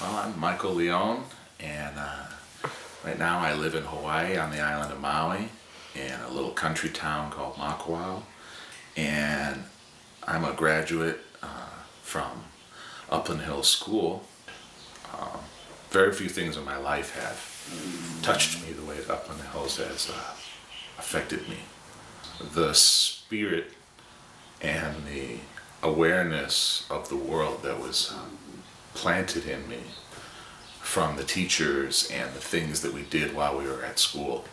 Well, I'm Michael Leone, and right now I live in Hawaii on the island of Maui in a little country town called Makawao, and I'm a graduate from Upland Hills School. Very few things in my life have touched me the way that Upland Hills has affected me. The spirit and the awareness of the world that was planted in me from the teachers and the things that we did while we were at school.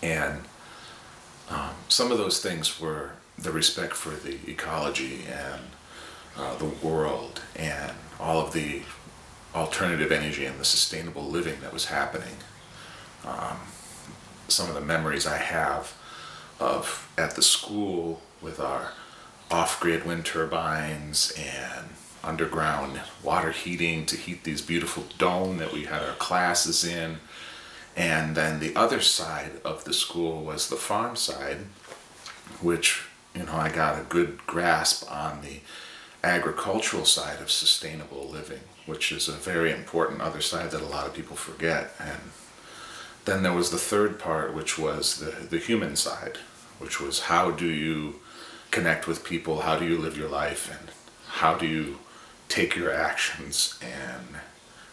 And some of those things were the respect for the ecology and the world and all of the alternative energy and the sustainable living that was happening. Some of the memories I have of at the school with our off-grid wind turbines and underground water heating to heat these beautiful dome that we had our classes in. And then the other side of the school was the farm side, which, I got a good grasp on the agricultural side of sustainable living, which is a very important other side that a lot of people forget. And then there was the third part, which was the human side, which was how do you connect with people, how do you live your life, and how do you take your actions and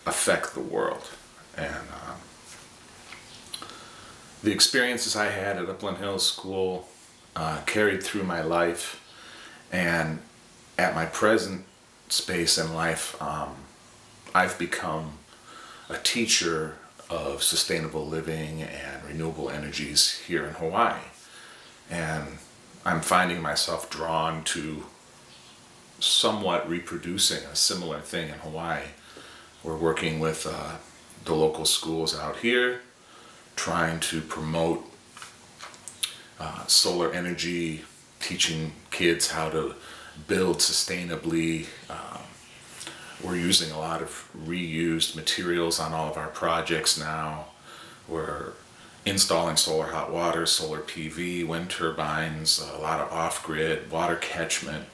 affect the world. And the experiences I had at Upland Hills School carried through my life, and at my present space in life, I've become a teacher of sustainable living and renewable energies here in Hawaii. And I'm finding myself drawn to somewhat reproducing a similar thing in Hawaii. We're working with the local schools out here, trying to promote solar energy, teaching kids how to build sustainably. We're using a lot of reused materials on all of our projects now. We're installing solar hot water, solar PV, wind turbines, a lot of off-grid water catchment,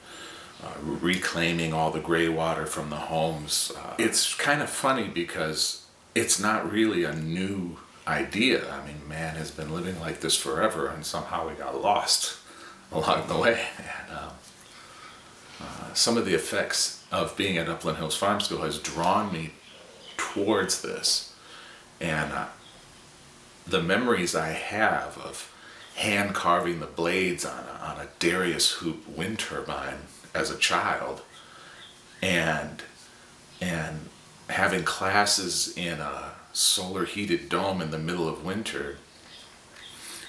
reclaiming all the gray water from the homes. It's kind of funny because it's not really a new idea. I mean, man has been living like this forever, and somehow we got lost along the way. And some of the effects of being at Upland Hills Farm School has drawn me towards this. And the memories I have of hand carving the blades on a Darius hoop wind turbine as a child, and having classes in a solar heated dome in the middle of winter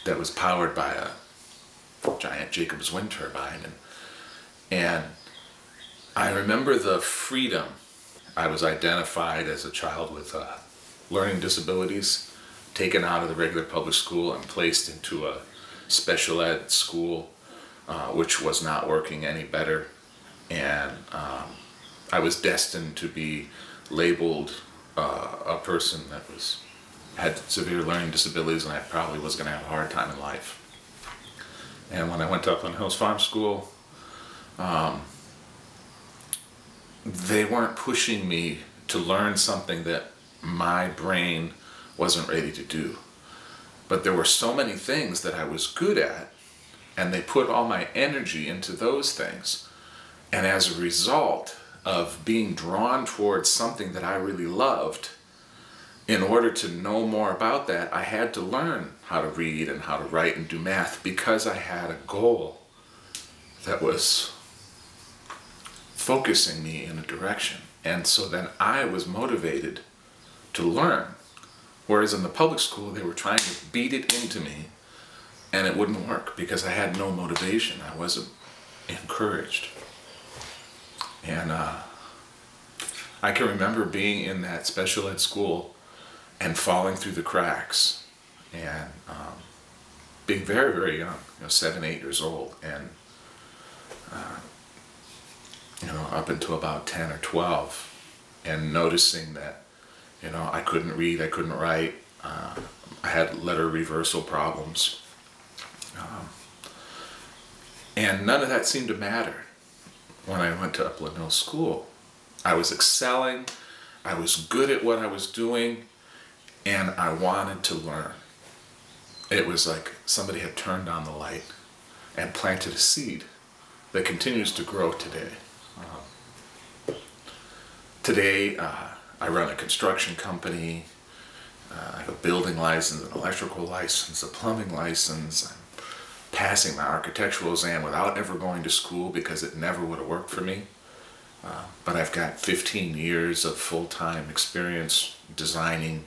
that was powered by a giant Jacobs wind turbine. And I remember the freedom. I was identified as a child with learning disabilities, taken out of the regular public school and placed into a special ed school, which was not working any better. And I was destined to be labeled a person that had severe learning disabilities, and I probably was going to have a hard time in life. And when I went to Upland Hills Farm School, they weren't pushing me to learn something that my brain wasn't ready to do. But there were so many things that I was good at, and they put all my energy into those things. And as a result of being drawn towards something that I really loved, in order to know more about that, I had to learn how to read and how to write and do math, because I had a goal that was focusing me in a direction. And so then I was motivated to learn. Whereas in the public school, they were trying to beat it into me, and it wouldn't work because I had no motivation. I wasn't encouraged. And I can remember being in that special ed school and falling through the cracks, and being very, very young, 7, 8 years old, and up until about 10 or 12, and noticing that I couldn't read, I couldn't write, I had letter reversal problems, and none of that seemed to matter when I went to Upland Hills School. I was excelling, I was good at what I was doing, and I wanted to learn. It was like somebody had turned on the light and planted a seed that continues to grow today. Today, I run a construction company. I have a building license, an electrical license, a plumbing license. I'm passing my architectural exam without ever going to school because it never would have worked for me. But I've got 15 years of full-time experience designing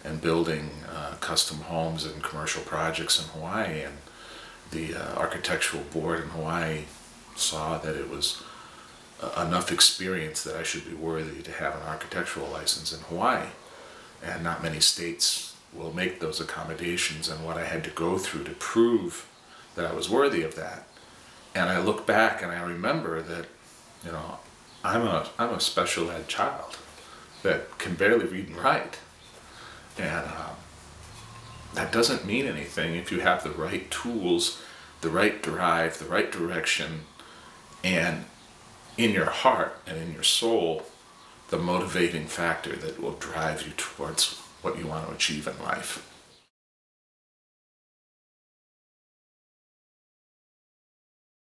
and building custom homes and commercial projects in Hawaii. And the architectural board in Hawaii saw that it was enough experience that I should be worthy to have an architectural license in Hawaii. And not many states will make those accommodations, and what I had to go through to prove that I was worthy of that. And I look back and I remember that, you know, I'm a special ed child that can barely read and write. And that doesn't mean anything if you have the right tools, the right drive, the right direction, and in your heart and in your soul, the motivating factor that will drive you towards what you want to achieve in life.